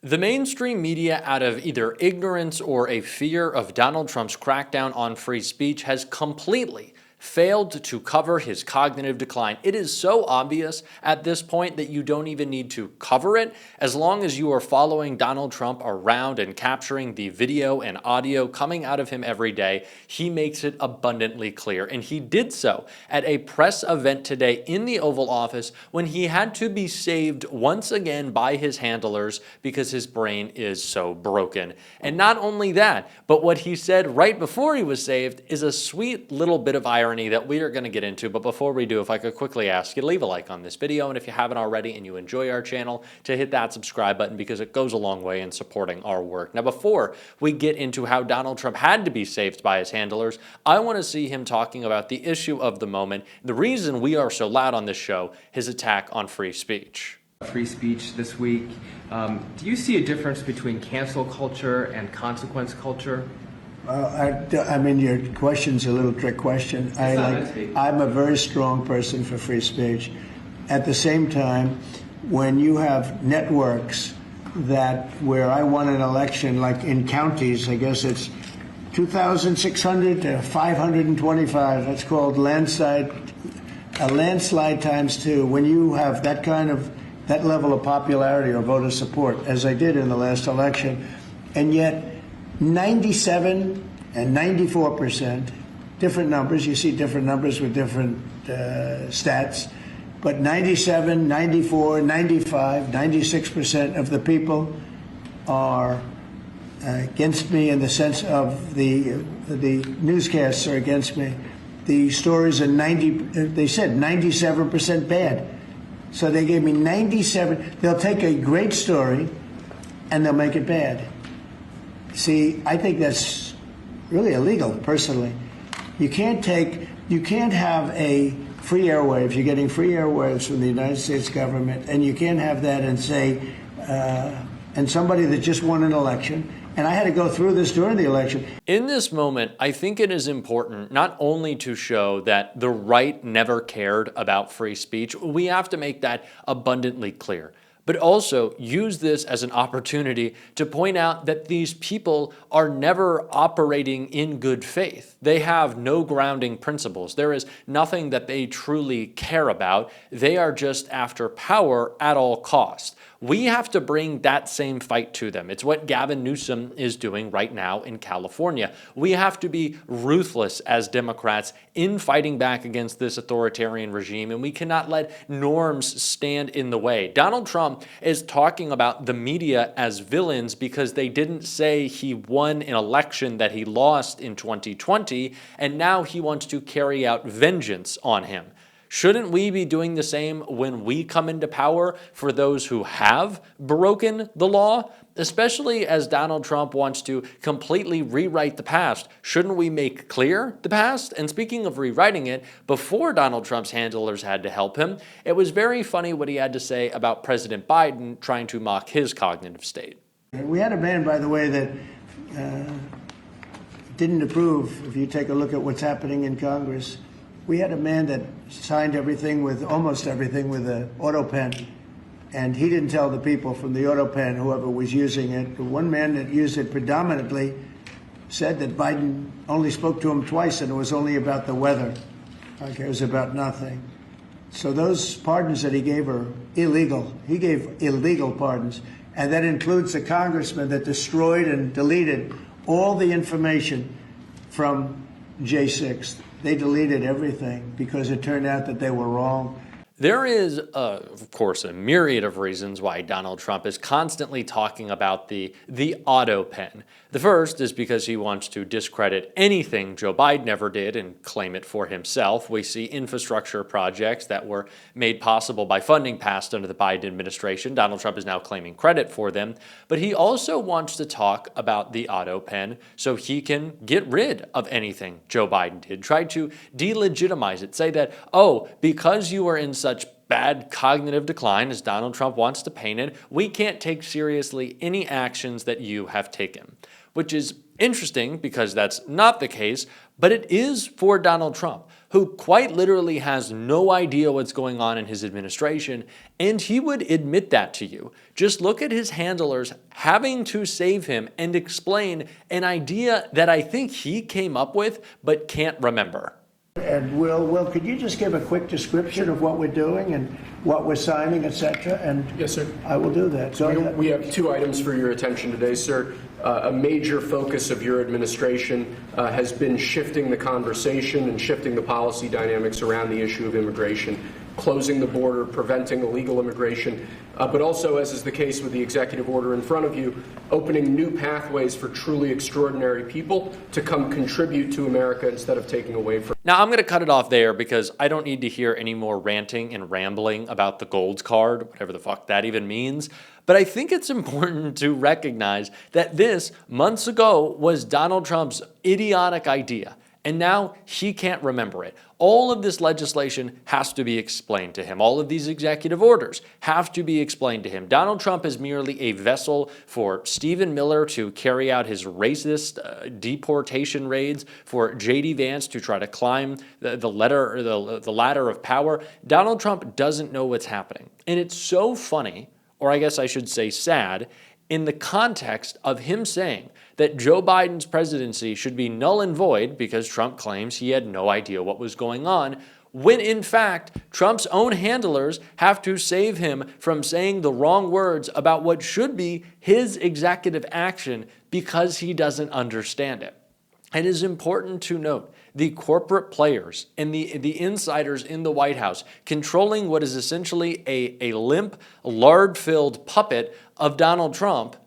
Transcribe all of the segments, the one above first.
The mainstream media, out of either ignorance or a fear of Donald Trump's crackdown on free speech, has completely failed to cover his cognitive decline. It is so obvious at this point that you don't even need to cover it. As long as you are following Donald Trump around and capturing the video and audio coming out of him every day, he makes it abundantly clear. And he did so at a press event today in the Oval Office when he had to be saved once again by his handlers because his brain is so broken. And not only that, but what he said right before he was saved is a sweet little bit of irony that we are going to get into. But before we do, if I could quickly ask you to leave a like on this video, and if you haven't already and you enjoy our channel, to hit that subscribe button because it goes a long way in supporting our work. Now, before we get into how Donald Trump had to be saved by his handlers, I want to see him talking about the issue of the moment, the reason we are so loud on this show, his attack on free speech. Free speech this week. Do you see a difference between cancel culture and consequence culture? I mean, your question's a little trick question. I'm a very strong person for free speech. At the same time, when you have networks that where I won an election, like in counties, I guess it's 2,600 to 525. That's called landslide times two. When you have that level of popularity or voter support, as I did in the last election, and yet 97 and 94%, different numbers. You see different numbers with different stats. But 97, 94, 95, 96% of the people are against me in the sense of the newscasts are against me. The stories are they said 97% bad. So they gave me 97. They'll take a great story and they'll make it bad. See, I think that's really illegal, personally. You can't have a free airwaves. You're getting free airwaves from the United States government, and you can't have that and say, and somebody that just won an election, and I had to go through this during the election. In this moment, I think it is important not only to show that the right never cared about free speech, we have to make that abundantly clear, but also use this as an opportunity to point out that these people are never operating in good faith. They have no grounding principles. There is nothing that they truly care about. They are just after power at all costs. We have to bring that same fight to them. It's what Gavin Newsom is doing right now in California. We have to be ruthless as Democrats in fighting back against this authoritarian regime, and we cannot let norms stand in the way. Donald Trump is talking about the media as villains because they didn't say he won an election that he lost in 2020, and now he wants to carry out vengeance on him. Shouldn't we be doing the same when we come into power for those who have broken the law? Especially as Donald Trump wants to completely rewrite the past. Shouldn't we make clear the past? And speaking of rewriting it, before Donald Trump's handlers had to help him, it was very funny what he had to say about President Biden trying to mock his cognitive state. We had a man, by the way, that didn't approve, if you take a look at what's happening in Congress. We had a man that signed almost everything with an auto pen, and he didn't tell the people from the auto pen, whoever was using it. The one man that used it predominantly said that Biden only spoke to him twice, and it was only about the weather. Okay, it was about nothing. So those pardons that he gave are illegal. He gave illegal pardons, and that includes the congressman that destroyed and deleted all the information from J6. They deleted everything because it turned out that they were wrong. There is, of course, a myriad of reasons why Donald Trump is constantly talking about the auto pen. The first is because he wants to discredit anything Joe Biden ever did and claim it for himself. We see infrastructure projects that were made possible by funding passed under the Biden administration. Donald Trump is now claiming credit for them. But he also wants to talk about the auto pen so he can get rid of anything Joe Biden did. Try to delegitimize it. Say that, oh, because you were in such bad cognitive decline, as Donald Trump wants to paint it, we can't take seriously any actions that you have taken. Which is interesting because that's not the case, but it is for Donald Trump, who quite literally has no idea what's going on in his administration, and he would admit that to you. Just look at his handlers having to save him and explain an idea that I think he came up with but can't remember. And Will, could you just give a quick description of what we're doing and what we're signing, et cetera? And yes, sir. I will do that. We have two items for your attention today, sir. A major focus of your administration has been shifting the conversation and shifting the policy dynamics around the issue of immigration, closing the border, preventing illegal immigration, but also, as is the case with the executive order in front of you, opening new pathways for truly extraordinary people to come contribute to America instead of taking away from. Now, I'm going to cut it off there because I don't need to hear any more ranting and rambling about the gold card, whatever the fuck that even means. But I think it's important to recognize that this, months ago, was Donald Trump's idiotic idea. And now he can't remember it. All of this legislation has to be explained to him. All of these executive orders have to be explained to him. Donald Trump is merely a vessel for Stephen Miller to carry out his racist deportation raids, for J.D. Vance to try to climb the ladder of power. Donald Trump doesn't know what's happening. And it's so funny, or I guess I should say sad, in the context of him saying that Joe Biden's presidency should be null and void because Trump claims he had no idea what was going on, when in fact Trump's own handlers have to save him from saying the wrong words about what should be his executive action because he doesn't understand it. It is important to note the corporate players and the insiders in the White House controlling what is essentially a limp, lard-filled puppet of Donald Trump.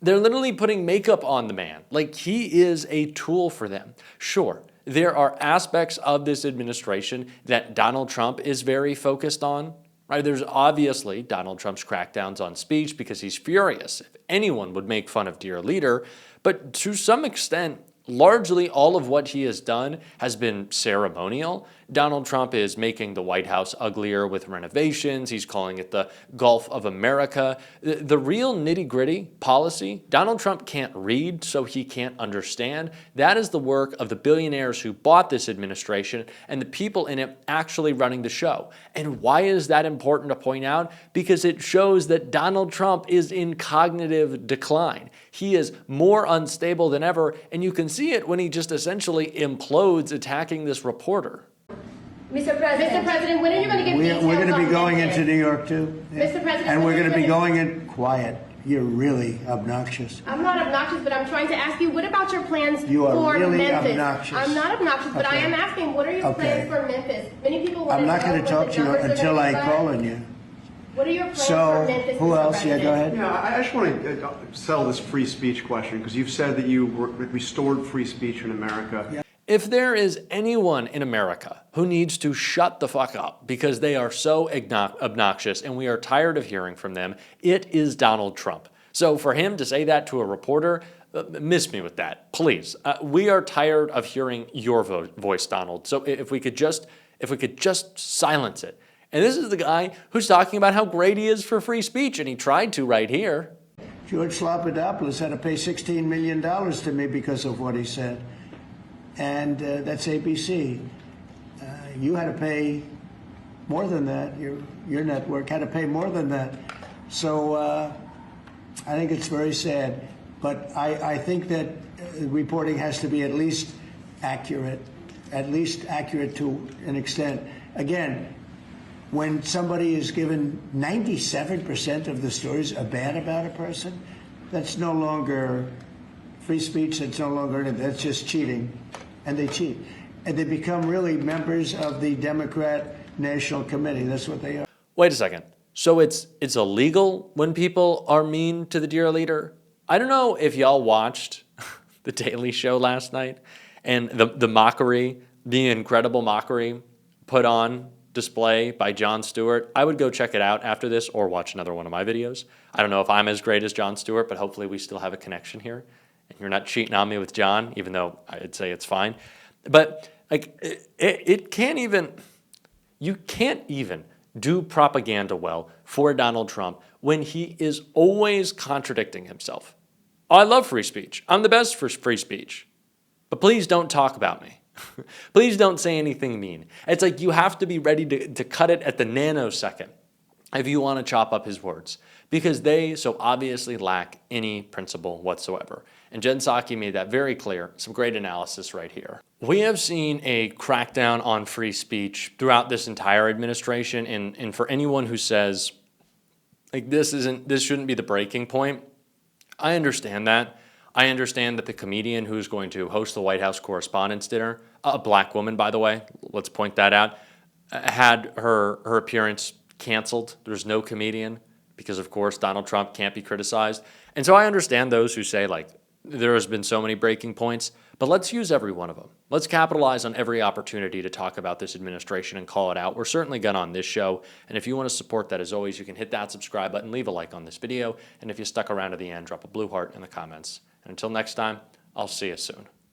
They're literally putting makeup on the man. Like he is a tool for them. Sure, there are aspects of this administration that Donald Trump is very focused on. Right? There's obviously Donald Trump's crackdowns on speech because he's furious if anyone would make fun of dear leader. But to some extent, largely all of what he has done has been ceremonial. Donald Trump is making the White House uglier with renovations. He's calling it the Gulf of America. The real nitty-gritty policy, Donald Trump can't read, so he can't understand. That is the work of the billionaires who bought this administration and the people in it actually running the show. And why is that important to point out? Because it shows that Donald Trump is in cognitive decline. He is more unstable than ever, and you can see it when he just essentially implodes attacking this reporter. Mr. President, when are you going to give details? We're going to be going into New York too. Mr. President, and we're going to be going in quiet. You're really obnoxious. I'm not obnoxious, but I'm trying to ask you, what about your plans you are for really Memphis? Obnoxious. I'm not obnoxious, but I am asking, what are your plans for Memphis? Many people want I'm not going to talk to you until I call on you. What are your plans So, for Memphis, who Mr. else? President? Yeah, go ahead. Yeah, I just want to settle this free speech question because you've said that you restored free speech in America. Yeah. If there is anyone in America who needs to shut the fuck up because they are so obnoxious and we are tired of hearing from them, it is Donald Trump. So for him to say that to a reporter, miss me with that, please. We are tired of hearing your voice, Donald. So if we could just silence it. And this is the guy who's talking about how great he is for free speech, and he tried to right here. George Slobodanopoulos had to pay $16 million to me because of what he said. And that's ABC. You had to pay more than that. Your network had to pay more than that. So I think it's very sad. But I think that reporting has to be at least accurate to an extent. Again, when somebody is given 97% of the stories are bad about a person, that's no longer free speech. That's no longer, that's just cheating. And they cheat. And they become really members of the Democrat National Committee. That's what they are. Wait a second. So it's illegal when people are mean to the dear leader? I don't know if y'all watched The Daily Show last night and the mockery, the incredible mockery put on display by Jon Stewart. I would go check it out after this or watch another one of my videos. I don't know if I'm as great as Jon Stewart, but hopefully we still have a connection here. And you're not cheating on me with John, even though I'd say it's fine. But like you can't even do propaganda well for Donald Trump when he is always contradicting himself. I love free speech. I'm the best for free speech. But please don't talk about me. Please don't say anything mean. It's like you have to be ready to cut it at the nanosecond if you want to chop up his words, because they so obviously lack any principle whatsoever. And Jen Psaki made that very clear. Some great analysis right here. We have seen a crackdown on free speech throughout this entire administration, and for anyone who says, like, this shouldn't be the breaking point, I understand that. I understand that the comedian who's going to host the White House Correspondents' Dinner, a black woman, by the way, let's point that out, had her appearance canceled. There's no comedian because, of course, Donald Trump can't be criticized. And so I understand those who say, like, there has been so many breaking points, but let's use every one of them. Let's capitalize on every opportunity to talk about this administration and call it out. We're certainly going on this show, and if you want to support that, as always, you can hit that subscribe button, leave a like on this video, and if you stuck around to the end, drop a blue heart in the comments. And until next time, I'll see you soon.